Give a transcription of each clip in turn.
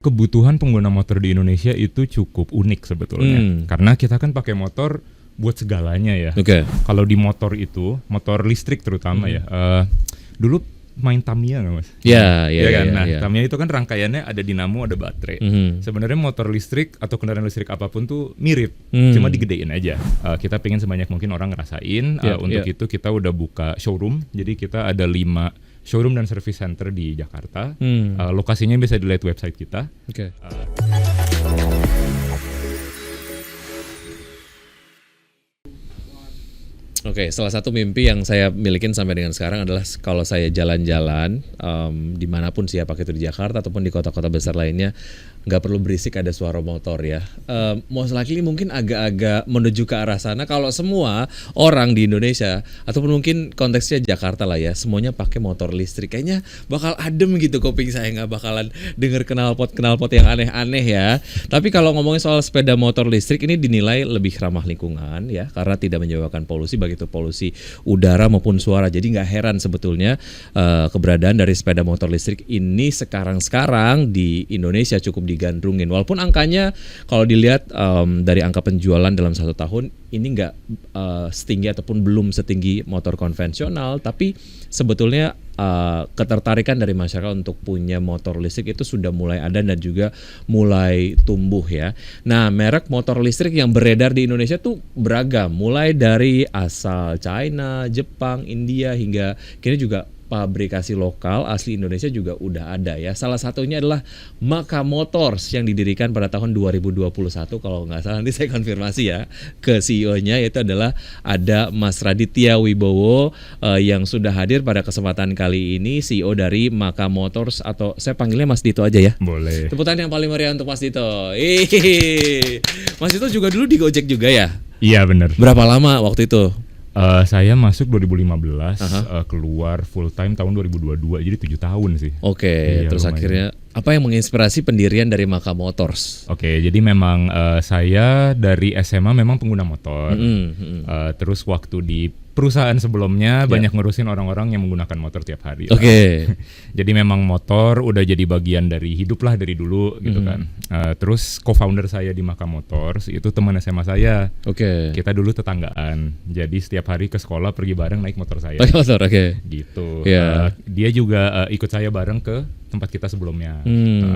Kebutuhan pengguna motor di Indonesia itu cukup unik sebetulnya. Karena kita kan pakai motor buat segalanya ya. Oke. Kalau di motor itu, motor listrik terutama ya. Dulu main Tamiya nggak mas? Ya kan? Nah, ya. Tamiya itu kan rangkaiannya ada dinamo, ada baterai. Sebenarnya motor listrik atau kendaraan listrik apapun tuh mirip, cuma digedein aja. Kita pengen sebanyak mungkin orang ngerasain. Untuk itu kita udah buka showroom. Jadi kita ada 5 showroom dan service center di Jakarta. Lokasinya bisa dilihat website kita. Oke. Oke, salah satu mimpi yang saya milikin sampai dengan sekarang adalah kalau saya jalan-jalan dimanapun sih, apakah itu di Jakarta ataupun di kota-kota besar lainnya, nggak perlu berisik ada suara motor ya. Most likely mungkin agak-agak menuju ke arah sana kalau semua orang di Indonesia ataupun mungkin konteksnya Jakarta lah ya, semuanya pakai motor listrik, kayaknya bakal adem gitu kuping saya, nggak bakalan denger knalpot yang aneh-aneh ya. Tapi kalau ngomongin soal sepeda motor listrik ini dinilai lebih ramah lingkungan ya, karena tidak menyebabkan polusi, baik itu polusi udara maupun suara. Jadi nggak heran sebetulnya keberadaan dari sepeda motor listrik ini sekarang di Indonesia cukup digandrungin. Walaupun angkanya kalau dilihat dari angka penjualan dalam 1 tahun ini nggak setinggi ataupun belum setinggi motor konvensional, tapi sebetulnya ketertarikan dari masyarakat untuk punya motor listrik itu sudah mulai ada dan juga mulai tumbuh ya. Nah, merek motor listrik yang beredar di Indonesia tuh beragam, mulai dari asal China, Jepang, India, hingga kini juga pabrikasi lokal asli Indonesia juga udah ada ya. Salah satunya adalah Maka Motors yang didirikan pada tahun 2021 kalau nggak salah, nanti saya konfirmasi ya ke CEO-nya, yaitu adalah ada Mas Raditya Wibowo yang sudah hadir pada kesempatan kali ini, CEO dari Maka Motors, atau saya panggilnya Mas Dito aja ya. Boleh. Tepuk tangan yang paling meriah untuk Mas Dito. Mas Dito juga dulu di Gojek juga ya? Iya benar. Berapa lama waktu itu? Saya masuk 2015, keluar full time tahun 2022, jadi 7 tahun sih. Oke, iya, terus lumayan. akhirnya apa yang menginspirasi pendirian dari Maka Motors? Oke, jadi memang saya dari SMA memang pengguna motor. Terus waktu di perusahaan sebelumnya banyak ngurusin orang-orang yang menggunakan motor tiap hari. Oke. Jadi memang motor udah jadi bagian dari hidup lah dari dulu gitu kan. Terus co-founder saya di Maka Motors itu teman SMA saya. Oke. Kita dulu tetanggaan. Jadi setiap hari ke sekolah pergi bareng naik motor saya. Pakai motor, oke. Gitu. Yeah. Dia juga ikut saya bareng ke tempat kita sebelumnya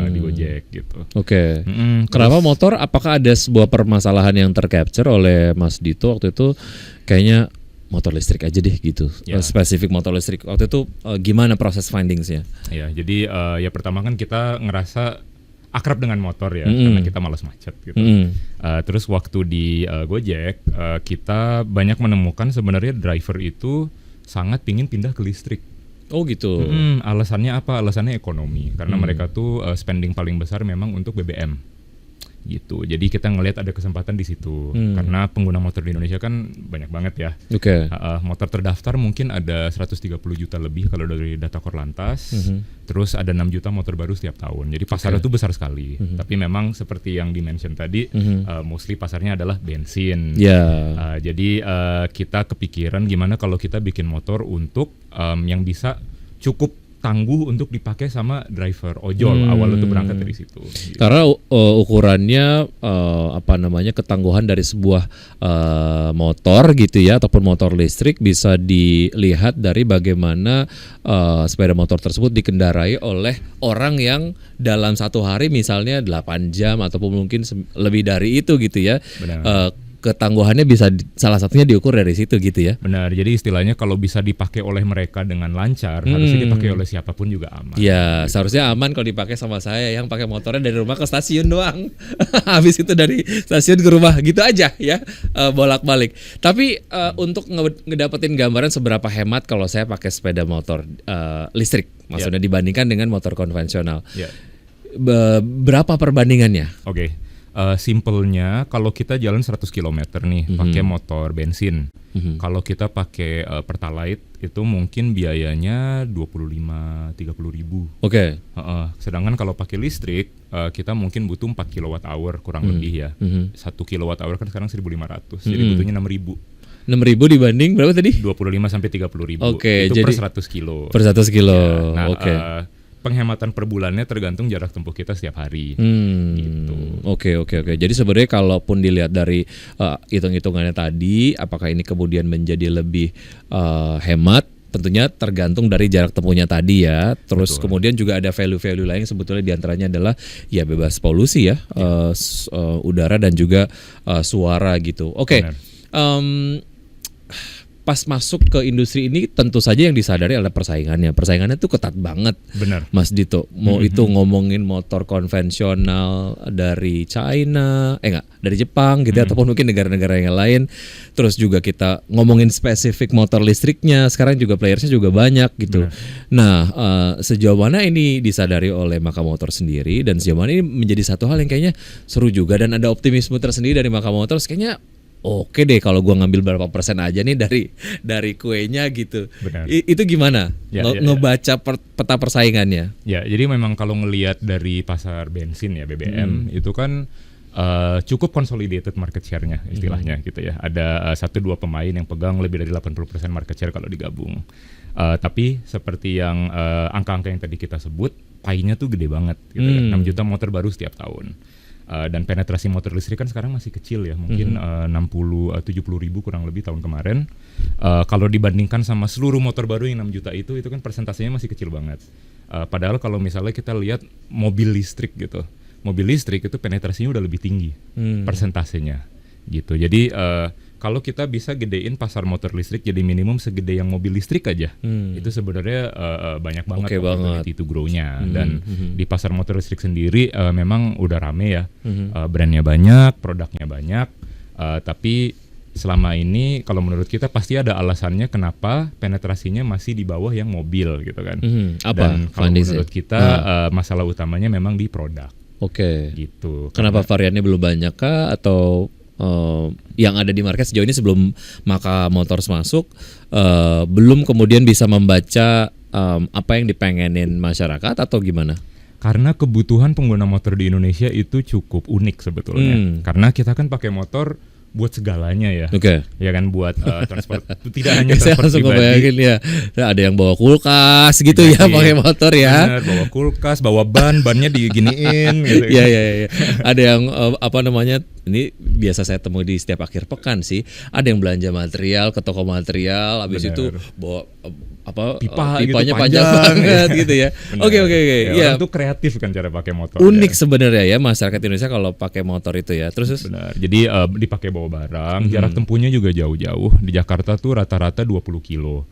di Gojek gitu. Oke. Kenapa motor? Apakah ada sebuah permasalahan yang tercapture oleh Mas Dito waktu itu? Kayaknya motor listrik aja deh gitu. Spesifik motor listrik. Waktu itu gimana proses findingsnya? Ya, jadi ya pertama kan kita ngerasa akrab dengan motor ya, karena kita malas macet gitu. Terus waktu di Gojek kita banyak menemukan sebenarnya driver itu sangat pingin pindah ke listrik. Oh gitu. Alasannya apa? Alasannya ekonomi, karena mereka tuh spending paling besar memang untuk BBM. Gitu. Jadi kita ngelihat ada kesempatan di situ. Karena pengguna motor di Indonesia kan banyak banget ya. Oke. Motor terdaftar mungkin ada 130 juta lebih kalau dari data Korlantas. Terus ada 6 juta motor baru setiap tahun. Jadi pasarnya itu besar sekali. Tapi memang seperti yang di-mention tadi, mostly pasarnya adalah bensin. Jadi kita kepikiran gimana kalau kita bikin motor untuk yang bisa cukup tangguh untuk dipakai sama driver ojol. Awal itu berangkat dari situ. Gitu. Karena ukurannya ketangguhan dari sebuah motor gitu ya, ataupun motor listrik bisa dilihat dari bagaimana sepeda motor tersebut dikendarai oleh orang yang dalam 1 hari misalnya 8 jam ataupun mungkin lebih dari itu gitu ya. Ketangguhannya bisa salah satunya diukur dari situ gitu ya. Benar, jadi istilahnya kalau bisa dipakai oleh mereka dengan lancar, harusnya dipakai oleh siapapun juga aman. Ya, gitu. Seharusnya aman kalau dipakai sama saya yang pakai motornya dari rumah ke stasiun doang. Habis itu dari stasiun ke rumah gitu aja ya, bolak-balik. Tapi untuk ngedapetin gambaran seberapa hemat kalau saya pakai sepeda motor listrik, maksudnya dibandingkan dengan motor konvensional. Berapa perbandingannya? Oke. Simpelnya kalau kita jalan 100 km nih pakai motor bensin. Kalau kita pakai Pertalite itu mungkin biayanya 25-30 ribu. Oke. Sedangkan kalau pakai listrik kita mungkin butuh 4 kWh kurang lebih ya. 1 kWh kan sekarang 1.500. Jadi butuhnya 6.000. 6.000 dibanding berapa tadi? 25-30 ribu. Oke, itu jadi per 100 kilo. Per 100 kilo. Ya, nah, oke. penghematan per bulannya tergantung jarak tempuh kita setiap hari. Gitu. Oke. Jadi sebenarnya kalaupun dilihat dari hitung-hitungannya tadi, apakah ini kemudian menjadi lebih hemat? Tentunya tergantung dari jarak tempuhnya tadi ya. Terus kemudian juga ada value-value lain yang sebetulnya diantaranya adalah ya bebas polusi ya, udara dan juga suara gitu. Oke. Pas masuk ke industri ini tentu saja yang disadari adalah persaingannya. Persaingannya tuh ketat banget. Benar. Mas Dito. Mau itu ngomongin motor konvensional dari China, dari Jepang gitu ataupun mungkin negara-negara yang lain. Terus juga kita ngomongin spesifik motor listriknya. Sekarang juga playersnya juga banyak gitu. Nah, sejauh mana ini disadari oleh Maka Motor sendiri dan sejauh mana ini menjadi satu hal yang kayaknya seru juga dan ada optimisme tersendiri dari Maka Motor kayaknya oke deh kalau gua ngambil berapa persen aja nih dari kuenya gitu. Benar. Itu gimana ngebaca peta persaingannya? Ya, jadi memang kalau ngelihat dari pasar bensin ya BBM itu kan cukup consolidated market share-nya istilahnya gitu ya. Ada 1-2 pemain yang pegang lebih dari 80% market share kalau digabung. Tapi seperti yang angka-angka yang tadi kita sebut, pie-nya tuh gede banget gitu kan. 6 juta motor baru setiap tahun. Dan penetrasi motor listrik kan sekarang masih kecil ya, mungkin 60-70 ribu kurang lebih tahun kemarin. Kalau dibandingkan sama seluruh motor baru yang 6 juta itu kan persentasenya masih kecil banget. Padahal kalau misalnya kita lihat mobil listrik gitu, mobil listrik itu penetrasinya udah lebih tinggi persentasenya gitu. Jadi kalau kita bisa gedein pasar motor listrik jadi minimum segede yang mobil listrik aja, itu sebenarnya banyak banget opportunity to grow-nya. Dan di pasar motor listrik sendiri memang udah rame ya, brandnya banyak, produknya banyak, tapi selama ini kalau menurut kita pasti ada alasannya kenapa penetrasinya masih di bawah yang mobil gitu kan. Dan kalau menurut kita masalah utamanya memang di produk. Gitu. Kenapa variannya belum banyak kah atau yang ada di market sejauh ini sebelum Maka Motors masuk belum kemudian bisa membaca apa yang dipengenin masyarakat atau gimana? Karena kebutuhan pengguna motor di Indonesia itu cukup unik sebetulnya. Karena kita kan pakai motor buat segalanya ya. Ya kan buat transport tidak hanya transport pribadi. Ya. Ada yang bawa kulkas gitu ya pakai motor ya. Bener, bawa kulkas, bawa bannya diginiin gitu. Iya. Ada yang ini biasa saya temui di setiap akhir pekan sih. Ada yang belanja material ke toko material, habis itu bawa pipanya gitu, panjang banget gitu ya. Oke. Ya, orang tuh kreatif kan cara pakai motor. Unik sebenarnya ya masyarakat Indonesia kalau pakai motor itu ya. Terus benar. Jadi dipakai bawa barang, jarak tempuhnya juga jauh-jauh. Di Jakarta tuh rata-rata 20 kilo.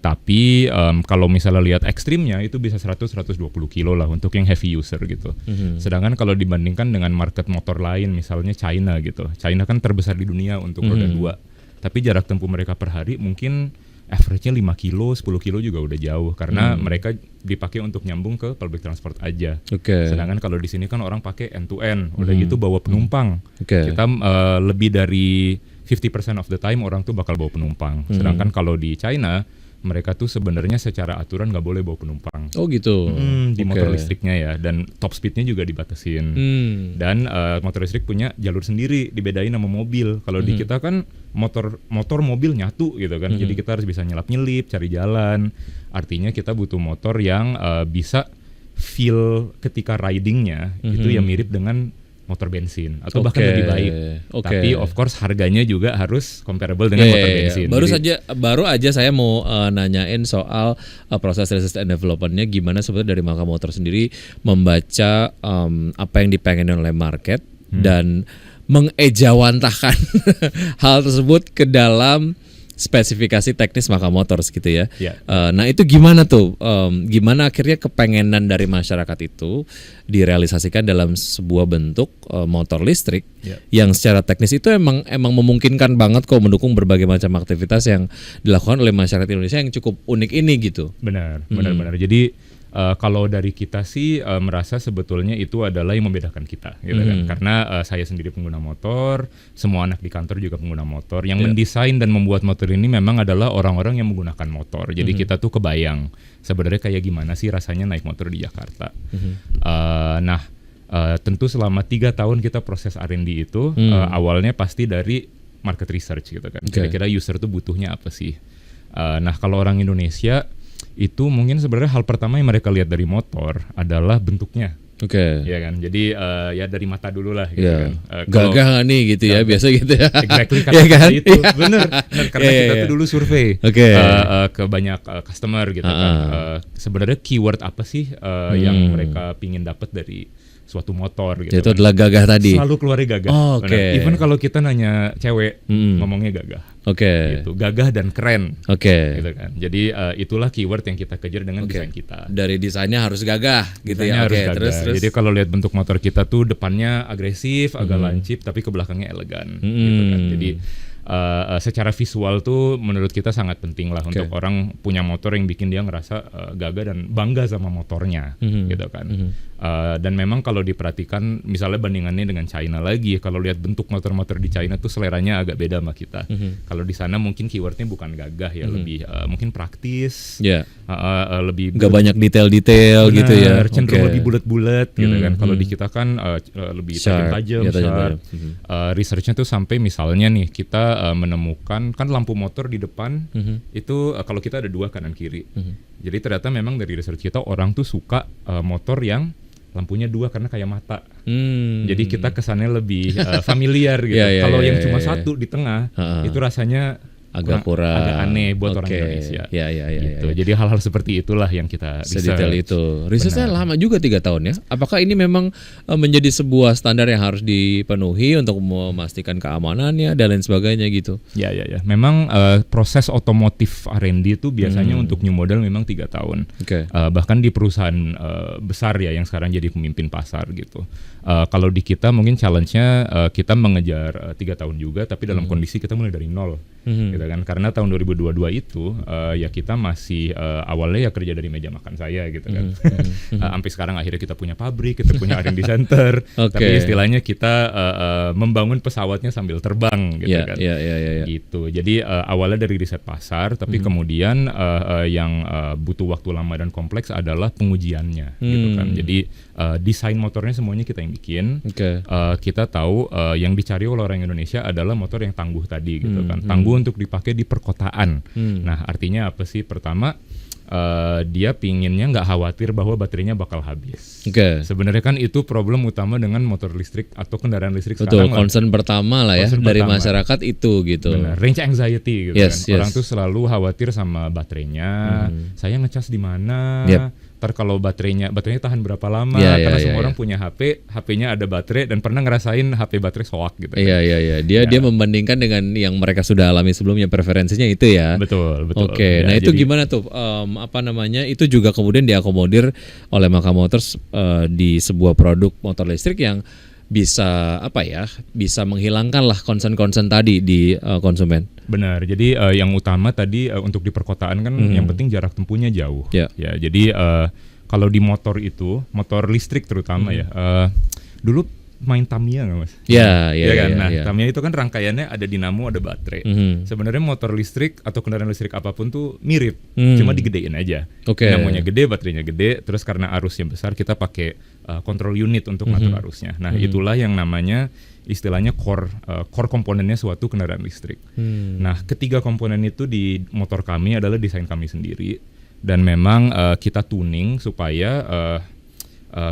Tapi kalau misalnya lihat ekstrimnya itu bisa 100-120 kilo lah untuk yang heavy user gitu. Sedangkan kalau dibandingkan dengan market motor lain misalnya China gitu. China kan terbesar di dunia untuk roda 2. Tapi jarak tempuh mereka per hari mungkin average-nya 5 kilo, 10 kilo juga udah jauh karena mereka dipakai untuk nyambung ke public transport aja. Sedangkan kalau di sini kan orang pakai end to end, udah gitu bawa penumpang. Kita lebih dari 50% of the time orang tuh bakal bawa penumpang. Sedangkan kalau di China mereka tuh sebenarnya secara aturan nggak boleh bawa penumpang. Oh gitu. Di motor listriknya ya, dan top speednya juga dibatasin. Dan motor listrik punya jalur sendiri, dibedain sama mobil. Kalau di kita kan motor mobil nyatu gitu kan, jadi kita harus bisa nyelap-nyelip, cari jalan. Artinya kita butuh motor yang bisa feel ketika ridingnya itu yang mirip dengan motor bensin atau bahkan lebih baik. Tapi of course harganya juga harus comparable dengan motor bensin. Baru aja saya mau nanyain soal proses research and development-nya gimana sebetulnya dari Maka Motor sendiri membaca apa yang dipengen oleh market dan mengejawantahkan hal tersebut ke dalam spesifikasi teknis Maka Motors gitu ya. Nah itu gimana tuh? Gimana akhirnya kepengenan dari masyarakat itu direalisasikan dalam sebuah bentuk motor listrik yang secara teknis itu emang memungkinkan banget kok mendukung berbagai macam aktivitas yang dilakukan oleh masyarakat Indonesia yang cukup unik ini gitu. Benar. Jadi kalau dari kita sih merasa sebetulnya itu adalah yang membedakan kita gitu kan. Karena saya sendiri pengguna motor, semua anak di kantor juga pengguna motor. Yang mendesain dan membuat motor ini memang adalah orang-orang yang menggunakan motor. Jadi kita tuh kebayang sebenarnya kayak gimana sih rasanya naik motor di Jakarta. Tentu selama 3 tahun kita proses R&D itu awalnya pasti dari market research gitu kan. Kira-kira user tuh butuhnya apa sih. Kalau orang Indonesia itu mungkin sebenarnya hal pertama yang mereka lihat dari motor adalah bentuknya. Oke. Ya kan, jadi ya dari mata dulu lah gitu kan. Gagah nggak nih gitu ya, biasa gitu ya. Exactly kata kan? itu, bener karena kita tuh dulu survei ke banyak customer gitu kan. Sebenarnya keyword apa sih yang mereka pingin dapat dari suatu motor gitu. Itu adalah gagah tadi. Selalu keluarnya gagah. Even kalau kita nanya cewek, ngomongnya gagah. Gitu, gagah dan keren. Gitu kan. Jadi itulah keyword yang kita kejar dengan desain kita. Dari desainnya harus gagah gitu ya. Harus gagah. Terus. Jadi kalau lihat bentuk motor kita tuh depannya agresif, agak lancip, tapi ke belakangnya elegan. Gitu kan. Jadi secara visual tuh menurut kita sangat penting lah untuk orang punya motor yang bikin dia ngerasa gagah dan bangga sama motornya, gitu kan. Dan memang kalau diperhatikan, misalnya bandingannya dengan China lagi, kalau lihat bentuk motor-motor di China tuh seleranya agak beda sama kita. Kalau di sana mungkin keywordnya bukan gagah ya, lebih mungkin praktis, lebih nggak banyak detail-detail gitu ya, cenderung lebih bulat-bulat gitu kan. Kalau di kita kan lebih tajam-tajam, sharp. Researchnya tuh sampai misalnya nih kita menemukan kan lampu motor di depan itu kalau kita ada 2 kanan kiri. Jadi ternyata memang dari research kita orang tuh suka motor yang lampunya 2 karena kayak mata. Jadi kita kesannya lebih familiar gitu. Kalau yang cuma 1 di tengah itu rasanya agak kurang, agak aneh buat orang Indonesia. Gitu. Jadi hal-hal seperti itulah yang kita sedetail itu. Risetnya lama juga 3 tahun ya. Apakah ini memang menjadi sebuah standar yang harus dipenuhi untuk memastikan keamanannya dan lain sebagainya gitu? Ya. Memang proses otomotif R&D itu biasanya untuk new model memang 3 tahun. Bahkan di perusahaan besar ya yang sekarang jadi pemimpin pasar gitu. Kalau di kita mungkin challenge-nya kita mengejar 3 tahun juga, tapi dalam kondisi kita mulai dari nol. Gitu kan, karena tahun 2022 itu ya kita masih awalnya ya kerja dari meja makan saya gitu kan. Sampai sekarang akhirnya kita punya pabrik, kita punya R&D center, tapi istilahnya kita membangun pesawatnya sambil terbang gitu kan. Gitu. Jadi awalnya dari riset pasar, tapi kemudian yang butuh waktu lama dan kompleks adalah pengujiannya gitu kan. Jadi desain motornya semuanya kita yang bikin. Kita tahu yang dicari oleh orang Indonesia adalah motor yang tangguh tadi gitu kan. Tangguh untuk dipakai di perkotaan. Nah, artinya apa sih? Pertama, dia pinginnya nggak khawatir bahwa baterainya bakal habis. Sebenarnya kan itu problem utama dengan motor listrik atau kendaraan listrik sekarang. Concern pertama lah ya dari masyarakat itu gitu. Benar, range anxiety gitu kan. Orang tuh selalu khawatir sama baterainya. Saya ngecas di mana? Ntar kalau baterainya tahan berapa lama? Karena semua orang punya HP-nya ada baterai dan pernah ngerasain HP baterai soak gitu. Dia membandingkan dengan yang mereka sudah alami sebelumnya, preferensinya itu ya. Betul. Nah itu gimana tuh? Itu juga kemudian diakomodir oleh Maka Motors di sebuah produk motor listrik yang bisa bisa menghilangkan lah concern tadi di konsumen. Benar. Jadi yang utama tadi untuk di perkotaan kan yang penting jarak tempuhnya jauh. Ya, jadi kalau di motor itu, motor listrik terutama dulu main Tamiya nggak mas? Tamiya itu kan rangkaiannya ada dinamo, ada baterai. Sebenarnya motor listrik atau kendaraan listrik apapun tuh mirip, cuma digedein aja. Dinamonya gede, baterainya gede. Terus karena arusnya besar, kita pakai control unit untuk ngatur arusnya. Nah itulah yang namanya istilahnya core komponennya suatu kendaraan listrik. Nah ketiga komponen itu di motor kami adalah desain kami sendiri dan memang kita tuning supaya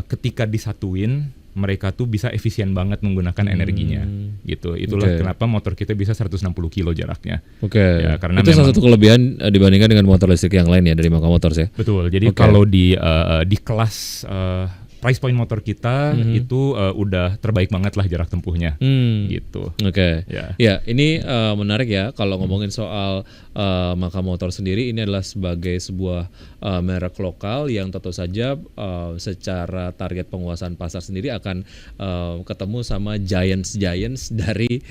ketika disatuin mereka tuh bisa efisien banget menggunakan energinya gitu. Itulah kenapa motor kita bisa 160 kilo jaraknya. Ya, karena itu salah satu kelebihan dibandingkan dengan motor listrik yang lain ya dari Maka Motors ya. Betul. Jadi kalau di kelas price point motor kita itu udah terbaik banget lah jarak tempuhnya gitu. Ya ini menarik ya kalau ngomongin soal Maka Motor sendiri, ini adalah sebagai sebuah merek lokal yang tentu saja secara target penguasaan pasar sendiri akan ketemu sama giants dari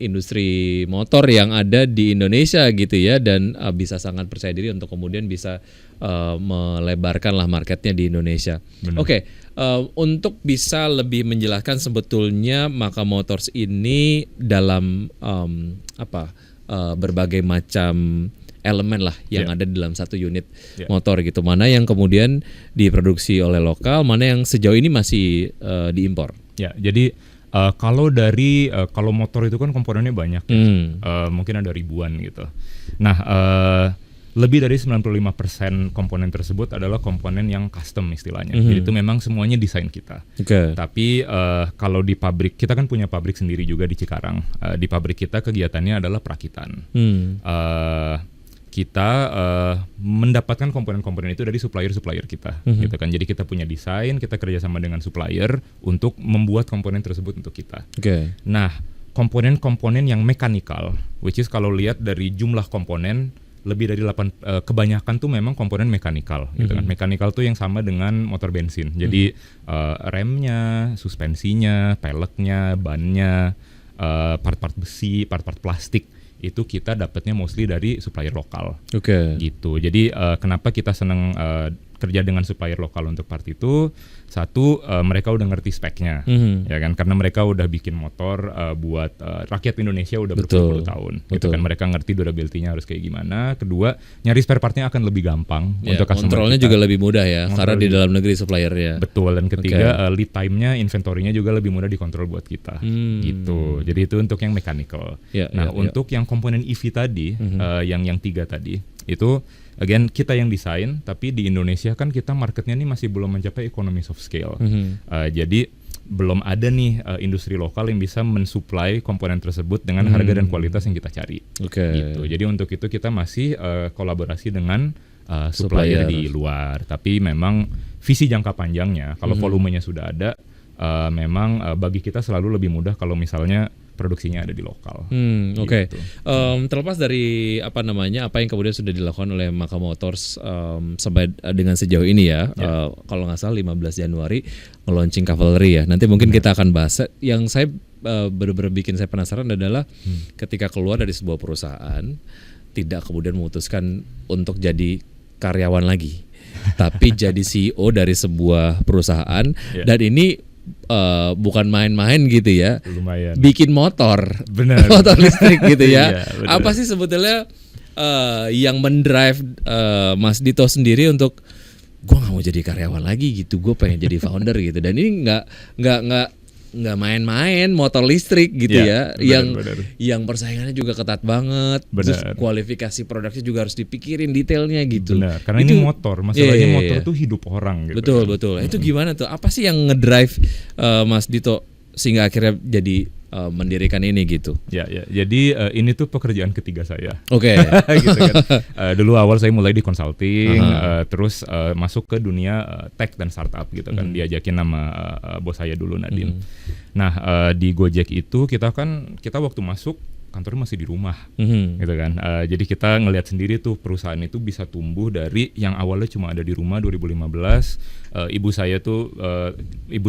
industri motor yang ada di Indonesia gitu ya, dan bisa sangat percaya diri untuk kemudian bisa melebarkan lah marketnya di Indonesia. Untuk bisa lebih menjelaskan sebetulnya Maka Motors ini dalam berbagai macam elemen lah yang ada di dalam satu unit motor gitu. Mana yang kemudian diproduksi oleh lokal, mana yang sejauh ini masih diimpor. Jadi kalau motor itu kan komponennya banyak, mungkin ada ribuan gitu. Nah lebih dari 95% komponen tersebut adalah komponen yang custom istilahnya. Jadi itu memang semuanya desain kita. Tapi kalau di pabrik, kita kan punya pabrik sendiri juga di Cikarang. Di pabrik kita kegiatannya adalah perakitan. Kita mendapatkan komponen-komponen itu dari supplier-supplier kita, gitu kan. Jadi kita punya desain, kita kerjasama dengan supplier untuk membuat komponen tersebut untuk kita. Nah, komponen-komponen yang mekanikal, which is kalau lihat dari jumlah komponen, lebih dari 8, kebanyakan tuh memang komponen mekanikal, gitu kan. Mekanikal tuh yang sama dengan motor bensin. Jadi remnya, suspensinya, peleknya, bannya, part-part besi, part-part plastik, itu kita dapatnya mostly dari supplier lokal. Gitu. Jadi kenapa kita senang kerja dengan supplier lokal untuk part itu? Satu, mereka udah ngerti speknya, ya kan? Karena mereka udah bikin motor buat rakyat Indonesia udah berpuluh-puluh tahun, gitu kan? Mereka ngerti durability-nya harus kayak gimana. Kedua, nyari spare part-nya akan lebih gampang untuk customer. Kontrolnya juga lebih mudah ya, karena di dalam negeri suppliernya. Betul. Dan ketiga, lead time-nya, inventory-nya juga lebih mudah dikontrol buat kita, gitu. Jadi itu untuk yang mechanical. Untuk yang komponen EV tadi, yang 3 tadi, itu again kita yang desain, tapi di Indonesia kan kita marketnya nih masih belum mencapai economies of scale. Jadi belum ada nih industri lokal yang bisa mensuplai komponen tersebut dengan harga dan kualitas yang kita cari. Gitu. Jadi untuk itu kita masih kolaborasi dengan supplier di luar. Tapi memang visi jangka panjangnya, kalau volumenya sudah ada, memang bagi kita selalu lebih mudah kalau misalnya produksinya ada di lokal. Gitu. Terlepas dari apa yang kemudian sudah dilakukan oleh Maka Motors sampai dengan sejauh ini ya, kalau nggak salah 15 Januari launching Cavalry ya. Nanti mungkin kita akan bahas. Yang saya benar-benar bikin saya penasaran adalah ketika keluar dari sebuah perusahaan, tidak kemudian memutuskan untuk jadi karyawan lagi, tapi jadi CEO dari sebuah perusahaan. Dan ini bukan main-main gitu ya. Lumayan. Bikin motor. Benar. Motor listrik gitu ya. Iya, apa sih sebetulnya yang mendrive Mas Dito sendiri untuk gue nggak mau jadi karyawan lagi gitu, gue pengen jadi founder gitu. Dan ini nggak main-main, motor listrik gitu ya, yang persaingannya juga ketat banget. Terus kualifikasi produknya juga harus dipikirin detailnya gitu. Karena ini motor, masalahnya motor tuh hidup orang gitu. Betul. Itu gimana tuh? Apa sih yang ngedrive Mas Dito sehingga akhirnya jadi mendirikan ini gitu? Jadi ini tuh pekerjaan ketiga saya. Gitu kan. Dulu awal saya mulai di consulting, terus masuk ke dunia tech dan startup gitu kan. Diajakin sama bos saya dulu, Nadine. Nah, di Gojek itu kita waktu masuk kantornya masih di rumah, gitu kan. Jadi kita ngelihat sendiri tuh perusahaan itu bisa tumbuh dari yang awalnya cuma ada di rumah 2015. Ibu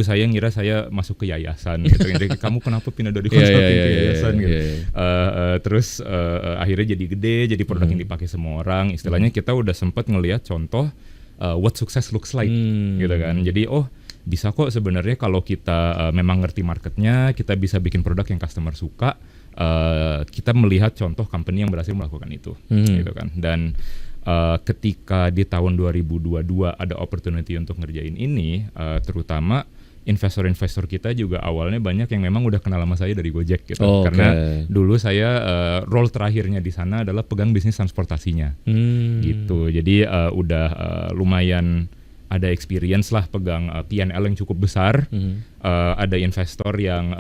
saya ngira saya masuk ke yayasan, gitu. Jadi kamu kenapa pindah dari konsulting ke yayasan, gitu. Terus akhirnya jadi gede, jadi produk yang dipakai semua orang. Istilahnya kita udah sempat ngelihat contoh what success looks like, gitu kan. Jadi bisa kok sebenarnya kalau kita memang ngerti marketnya, kita bisa bikin produk yang customer suka. Kita melihat contoh company yang berhasil melakukan itu, gitu kan. Dan ketika di tahun 2022 ada opportunity untuk ngerjain ini, terutama investor-investor kita juga awalnya banyak yang memang udah kenal sama saya dari Gojek gitu. Karena dulu saya role terakhirnya di sana adalah pegang bisnis transportasinya, gitu. Jadi udah lumayan ada experience lah pegang P&L yang cukup besar, ada investor yang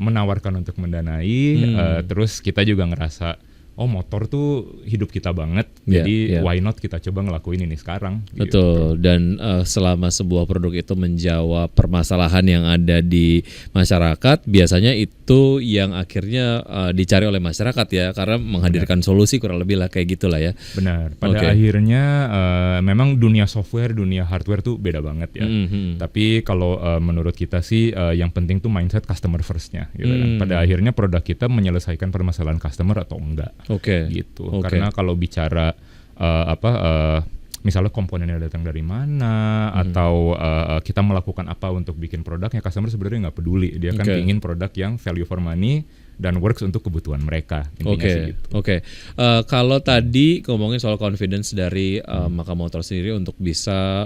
menawarkan untuk mendanai, terus kita juga ngerasa motor tuh hidup kita banget, jadi why not kita coba ngelakuin ini sekarang. Betul, gitu. Dan selama sebuah produk itu menjawab permasalahan yang ada di masyarakat, biasanya itu yang akhirnya dicari oleh masyarakat ya, karena menghadirkan solusi kurang lebih lah kayak gitulah ya. Benar, pada akhirnya memang dunia software, dunia hardware tuh beda banget ya. Tapi kalau menurut kita sih yang penting tuh mindset customer first-nya gitu kan. Pada akhirnya produk kita menyelesaikan permasalahan customer atau enggak. Gitu. Karena kalau bicara misalnya komponennya datang dari mana, atau kita melakukan apa untuk bikin produknya, customer sebenarnya nggak peduli. Dia kan ingin produk yang value for money dan works untuk kebutuhan mereka. Gitu. Kalau tadi ngomongin soal confidence dari Maka Motor sendiri untuk bisa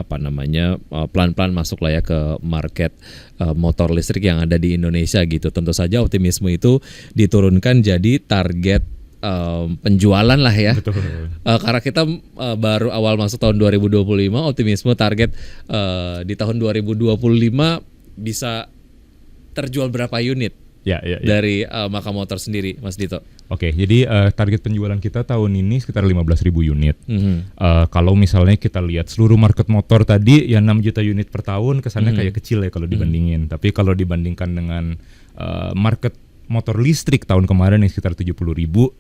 pelan-pelan masuk lah ya ke market motor listrik yang ada di Indonesia gitu. Tentu saja optimisme itu diturunkan jadi target penjualan lah ya. Betul. Karena kita baru awal masuk tahun 2025, optimisme target di tahun 2025 bisa terjual berapa unit dari Maka Motor sendiri, Mas Dito? Oke, jadi target penjualan kita tahun ini sekitar 15.000 unit. Kalau misalnya kita lihat seluruh market motor tadi ya 6 juta unit per tahun, kesannya kayak kecil ya kalau dibandingin. Tapi kalau dibandingkan dengan market motor listrik tahun kemarin yang sekitar 70.000,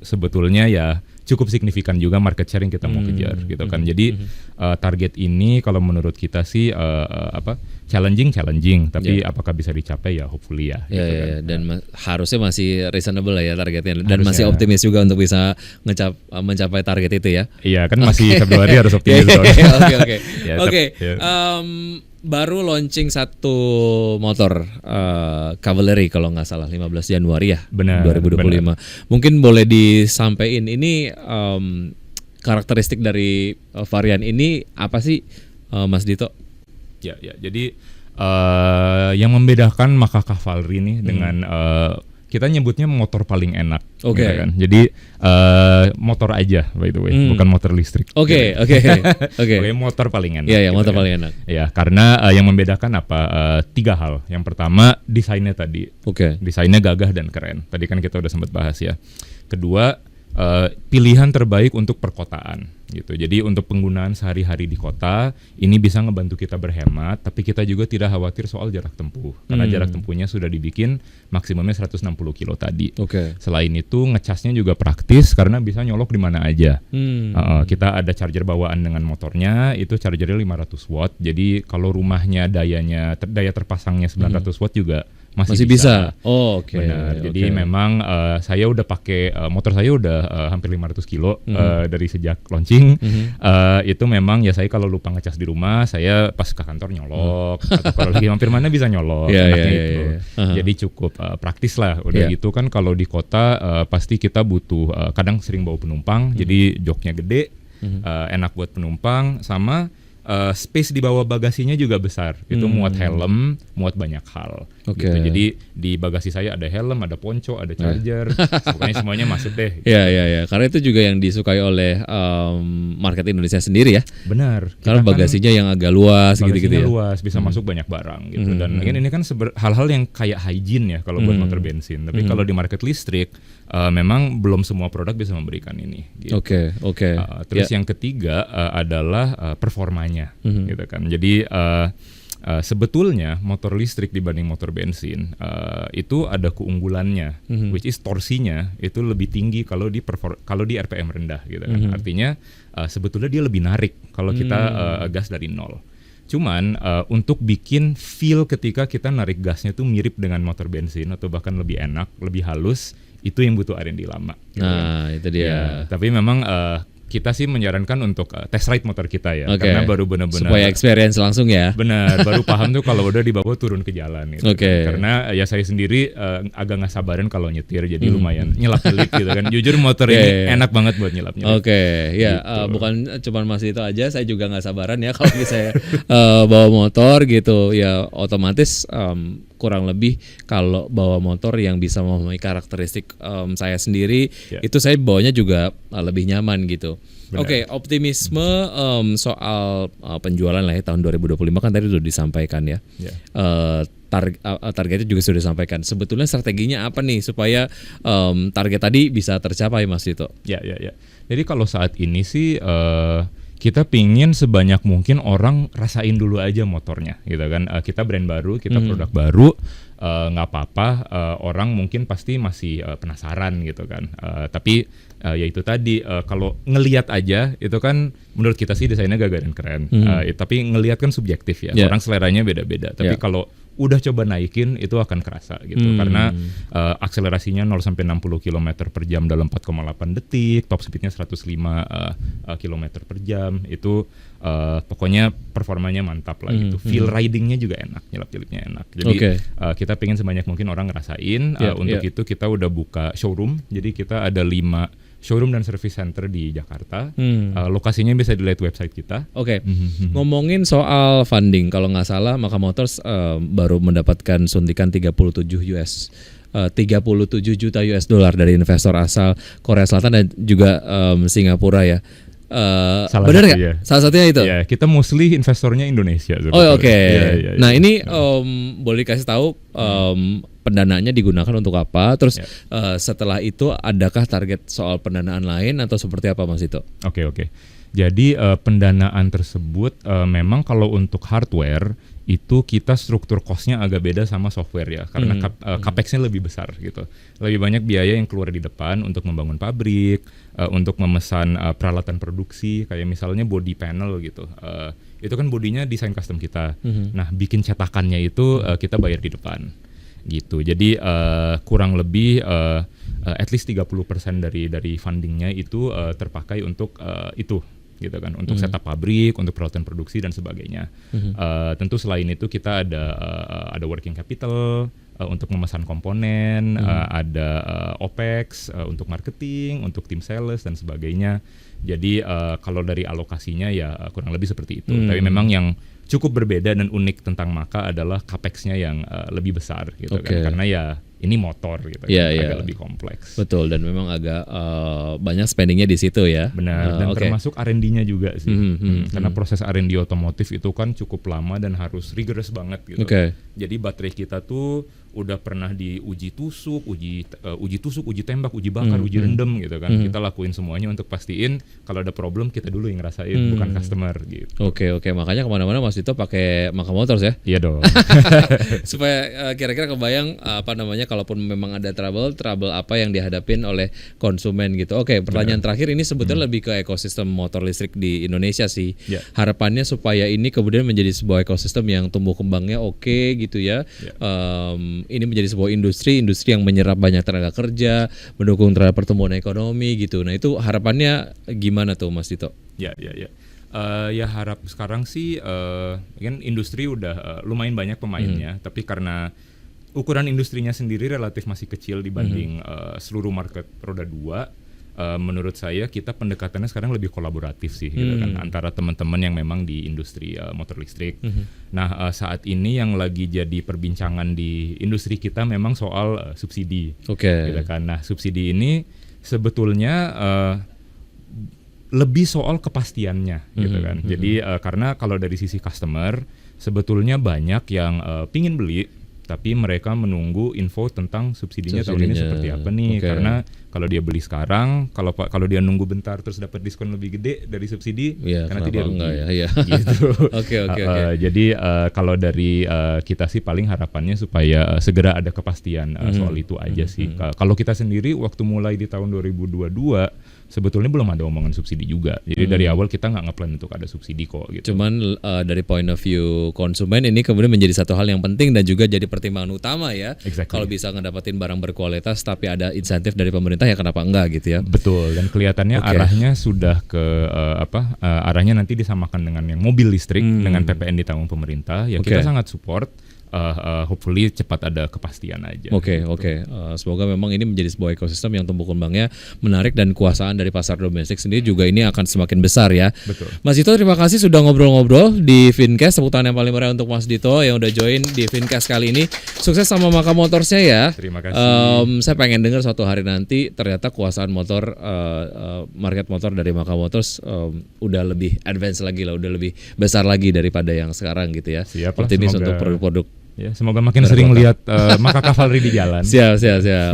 sebetulnya ya cukup signifikan juga market share yang kita mau kejar gitu kan. Jadi target ini kalau menurut kita sih challenging, tapi apakah bisa dicapai ya hopefully ya. Gitu kan. Dan harusnya masih reasonable lah ya targetnya, dan masih optimis juga untuk bisa mencapai target itu ya. Iya kan masih Februari harus optimis. Oke. Baru launching satu motor Cavalry kalau nggak salah 15 Januari ya. Benar, 2025. Benar. Mungkin boleh disampaikan ini karakteristik dari varian ini apa sih, Mas Dito? Ya, jadi yang membedakan Maka Cavalry ini dengan kita nyebutnya motor paling enak, gitu kan. Jadi motor aja, by the way, bukan motor listrik. Oke. Motor paling enak. Iya, motor paling enak. Ya, karena yang membedakan apa? 3 hal. Yang pertama, desainnya tadi. Desainnya gagah dan keren. Tadi kan kita udah sempat bahas ya. Kedua, pilihan terbaik untuk perkotaan gitu. Jadi untuk penggunaan sehari-hari di kota ini bisa ngebantu kita berhemat, tapi kita juga tidak khawatir soal jarak tempuh karena jarak tempuhnya sudah dibikin maksimumnya 160 kilo tadi. Selain itu ngecasnya juga praktis karena bisa nyolok di mana aja. Kita ada charger bawaan dengan motornya, itu chargernya 500 watt. Jadi kalau rumahnya daya terpasangnya 900 watt juga masih bisa. Benar. Jadi memang saya udah pakai motor saya udah hampir 500 kilo dari sejak launching. Itu memang ya saya kalau lupa ngecas di rumah, saya pas ke kantor nyolok atau kalau lagi mampir mana bisa nyolok. Jadi cukup praktis lah. Udah gitu kan kalau di kota pasti kita butuh kadang sering bawa penumpang, jadi joknya gede, enak buat penumpang, sama space di bawah bagasinya juga besar. Itu muat helm, muat banyak hal. Gitu. Jadi di bagasi saya ada helm, ada ponco, ada charger, pokoknya semuanya masuk deh. Iya. Karena itu juga yang disukai oleh market Indonesia sendiri ya. Benar. Karena bagasinya yang agak luas gitu-gitu ya. Luas, bisa masuk banyak barang gitu. Dan ini kan hal-hal yang kayak hygiene ya kalau buat motor bensin. Tapi kalau di market listrik memang belum semua produk bisa memberikan ini. Gitu. Terus yang ketiga adalah performanya, gitu kan. Jadi sebetulnya motor listrik dibanding motor bensin itu ada keunggulannya, which is torsinya itu lebih tinggi kalau di RPM rendah, gitu kan. Artinya sebetulnya dia lebih narik kalau kita gas dari nol. Cuman untuk bikin feel ketika kita narik gasnya tuh mirip dengan motor bensin atau bahkan lebih enak, lebih halus, itu yang butuh R&D lama. Gitu itu dia. Ya, tapi memang kita sih menyarankan untuk test ride motor kita ya, karena baru benar-benar supaya experience langsung ya. Benar, baru paham tuh kalau udah dibawa turun ke jalan gitu. Karena ya saya sendiri agak nggak sabaran kalau nyetir, jadi lumayan nyelap-nyelip gitu kan. Jujur motor ini enak banget buat nyelap-nyelip. Bukan cuma Mas itu aja, saya juga nggak sabaran ya kalau saya bawa motor gitu ya, otomatis kurang lebih kalau bawa motor yang bisa memenuhi karakteristik saya sendiri, itu saya bawanya juga lebih nyaman gitu. Optimisme soal penjualan lah ya tahun 2025 kan tadi sudah disampaikan ya. Targetnya juga sudah disampaikan. Sebetulnya strateginya apa nih supaya target tadi bisa tercapai, Mas Dito? Ya. Jadi kalau saat ini sih kita pingin sebanyak mungkin orang rasain dulu aja motornya, gitu kan. Kita brand baru, kita produk baru, nggak apa-apa. Orang mungkin pasti masih penasaran gitu kan. Tapi ya itu tadi, kalau ngelihat aja itu kan menurut kita sih desainnya gagah dan keren. Tapi ngelihat kan subjektif ya. Orang seleranya beda-beda. Tapi kalau udah coba naikin itu akan kerasa gitu, karena akselerasinya 0 sampai 60 km per jam dalam 4,8 detik, top speednya 105 km per jam, itu pokoknya performanya mantap lah gitu. Feel ridingnya juga enak, nyelap-nyelipnya enak. Jadi kita pengen sebanyak mungkin orang ngerasain. Untuk itu kita udah buka showroom, jadi kita ada 5 showroom dan service center di Jakarta. Lokasinya bisa dilihat website kita. Ngomongin soal funding, kalau nggak salah Maka Motors baru mendapatkan suntikan 37 US 37 juta US dollar dari investor asal Korea Selatan dan juga Singapura ya. Benar nggak? Ya. Salah satunya itu. Ya, kita mostly investornya Indonesia. Oh oke. Ya. Nah ini boleh kasih tahu pendanaannya digunakan untuk apa? Terus setelah itu adakah target soal pendanaan lain atau seperti apa Mas Dito? Oke. Jadi pendanaan tersebut memang kalau untuk hardware itu kita struktur cost-nya agak beda sama software ya, karena capex-nya lebih besar gitu. Lebih banyak biaya yang keluar di depan untuk membangun pabrik, untuk memesan peralatan produksi, kayak misalnya body panel gitu. Itu kan bodinya desain custom kita. Nah, bikin cetakannya itu kita bayar di depan gitu. Jadi kurang lebih at least 30% dari fundingnya itu terpakai untuk itu gitu kan, untuk setup pabrik, untuk peralatan produksi dan sebagainya. Tentu selain itu kita ada working capital untuk memesan komponen, ada OPEX untuk marketing, untuk tim sales dan sebagainya. Jadi kalau dari alokasinya ya kurang lebih seperti itu. Tapi memang yang cukup berbeda dan unik tentang Maka adalah capex-nya yang lebih besar gitu kan, karena ya ini motor gitu agak lebih kompleks. Betul, dan memang agak banyak spendingnya di situ ya. Benar, dan termasuk R&D-nya juga sih. Karena proses R&D otomotif itu kan cukup lama dan harus rigorous banget gitu. Jadi baterai kita tuh udah pernah diuji tusuk, uji tembak, uji bakar, uji rendem gitu kan. Kita lakuin semuanya untuk pastiin kalau ada problem kita dulu yang ngerasain, bukan customer gitu. Oke, makanya kemana-mana Mas Dito pakai Maka Motors ya? Iya dong. Supaya kira-kira kebayang apa namanya, kalaupun memang ada trouble apa yang dihadapin oleh konsumen gitu. Oke, pertanyaan terakhir ini sebetulnya lebih ke ekosistem motor listrik di Indonesia sih. Harapannya supaya ini kemudian menjadi sebuah ekosistem yang tumbuh kembangnya oke gitu ya. Ini menjadi sebuah industri yang menyerap banyak tenaga kerja, mendukung terhadap pertumbuhan ekonomi gitu. Nah itu harapannya gimana tuh Mas Dito? Ya, harap sekarang sih kan industri udah lumayan banyak pemainnya, tapi karena ukuran industrinya sendiri relatif masih kecil dibanding seluruh market roda 2. Menurut saya kita pendekatannya sekarang lebih kolaboratif sih gitu kan, antara teman-teman yang memang di industri motor listrik. Nah saat ini yang lagi jadi perbincangan di industri kita memang soal subsidi. Gitu kan. Nah subsidi ini sebetulnya lebih soal kepastiannya gitu kan. Jadi karena kalau dari sisi customer sebetulnya banyak yang pingin beli, tapi mereka menunggu info tentang subsidinya tahun ini seperti apa nih. Karena kalau dia beli sekarang, kalau dia nunggu bentar terus dapat diskon lebih gede dari subsidi, nanti dia rugi. Gitu. Jadi kalau dari kita sih paling harapannya supaya segera ada kepastian soal itu aja sih. Kalau kita sendiri waktu mulai di tahun 2022 sebetulnya belum ada omongan subsidi juga. Jadi dari awal kita nggak ngeplan untuk ada subsidi kok gitu. Cuman dari point of view konsumen ini kemudian menjadi satu hal yang penting dan juga jadi pertimbangan utama ya. Kalau bisa ngedapetin barang berkualitas tapi ada insentif dari pemerintah ya kenapa enggak gitu ya. Betul, dan kelihatannya arahnya sudah ke arahnya nanti disamakan dengan yang mobil listrik dengan PPN ditanggung pemerintah. Ya kita sangat support. Hopefully cepat ada kepastian aja. Semoga memang ini menjadi sebuah ekosistem yang tumbuh kembangnya menarik dan kuasaan dari pasar domestik sendiri juga ini akan semakin besar ya. Betul. Mas Dito terima kasih sudah ngobrol-ngobrol di Fincast. Tepuk tangan yang paling meriah untuk Mas Dito yang udah join di Fincast kali ini. Sukses sama Maka Motorsnya ya. Terima kasih. Saya pengen dengar suatu hari nanti ternyata kuasaan motor market motor dari Maka Motors udah lebih advance lagi lah, udah lebih besar lagi daripada yang sekarang gitu ya. Siap, optimis untuk produk-produk. Ya, semoga makin sering lihat Maka Cavalry di jalan. Siap.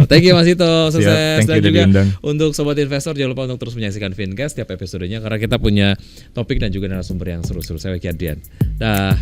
Thank you Mas Dito, sukses. Dan juga untuk sobat investor jangan lupa untuk terus menyaksikan Fincast setiap episodenya karena kita punya topik dan juga narasumber yang seru-seru. Saya Weki Adrian. Dah.